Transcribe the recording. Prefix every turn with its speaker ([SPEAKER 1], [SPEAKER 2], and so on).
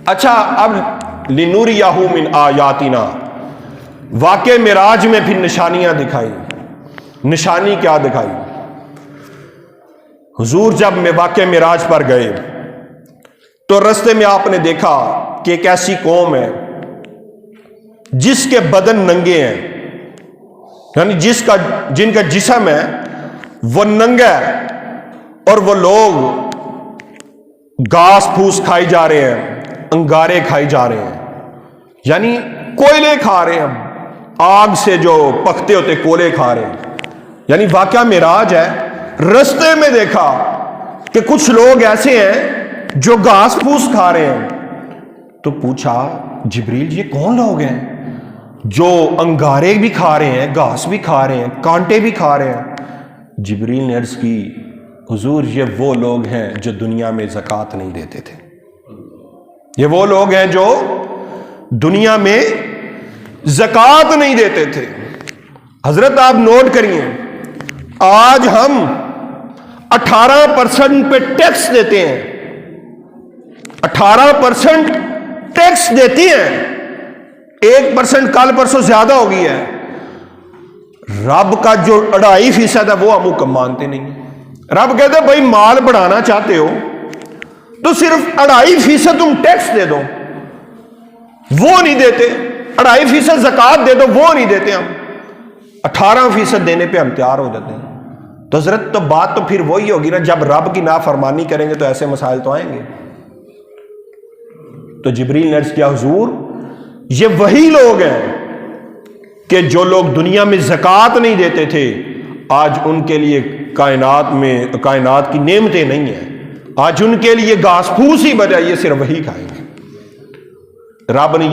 [SPEAKER 1] اچھا، اب لنوریہو من آیاتنا، واقع معراج میں پھر نشانیاں دکھائی. نشانی کیا دکھائی؟ حضور جب واقع معراج پر گئے تو رستے میں آپ نے دیکھا کہ ایک ایسی قوم ہے جس کے بدن ننگے ہیں، یعنی جن کا جسم ہے وہ ننگا ہے، اور وہ لوگ گھاس پھوس کھائی جا رہے ہیں، انگارے کھائی جا رہے ہیں، یعنی کوئلے کھا رہے ہیں، آگ سے جو پکتے ہوتے کولے کھا رہے ہیں. یعنی واقعہ معراج ہے. رستے میں دیکھا کہ کچھ لوگ ایسے ہیں جو گھاس پھوس کھا رہے ہیں. تو پوچھا جبریل یہ کون لوگ ہیں جو انگارے بھی کھا رہے ہیں، گھاس بھی کھا رہے ہیں، کانٹے بھی کھا رہے ہیں؟ جبریل نے عرض کی حضور یہ وہ لوگ ہیں جو دنیا میں زکوٰۃ نہیں دیتے تھے. یہ وہ لوگ ہیں جو دنیا میں زکوٰۃ نہیں دیتے تھے. حضرت آپ نوٹ کریے، آج ہم 18% پہ ٹیکس دیتے ہیں، 18% ٹیکس دیتی ہیں. 1% کل پرسوں زیادہ ہو گئی ہے. رب کا جو 2.5% ہے وہ ہم حکم مانتے نہیں ہیں. رب کہتے بھائی مال بڑھانا چاہتے ہو تو صرف 2.5% تم ٹیکس دے دو، وہ نہیں دیتے. 2.5% زکوٰۃ دے دو، وہ نہیں دیتے. ہم 18% دینے پہ ہم تیار ہو جاتے ہیں. تو حضرت تو بات تو پھر وہی ہوگی نا، جب رب کی نافرمانی کریں گے تو ایسے مسائل تو آئیں گے. تو جبریل نے عرض کیا حضور یہ وہی لوگ ہیں کہ جو لوگ دنیا میں زکوٰۃ نہیں دیتے تھے، آج ان کے لیے کائنات کی نعمتیں نہیں ہیں. آج ان کے لیے گھاس پھوس ہی بجائے یہ صرف وہی کھائیں گے. رب نے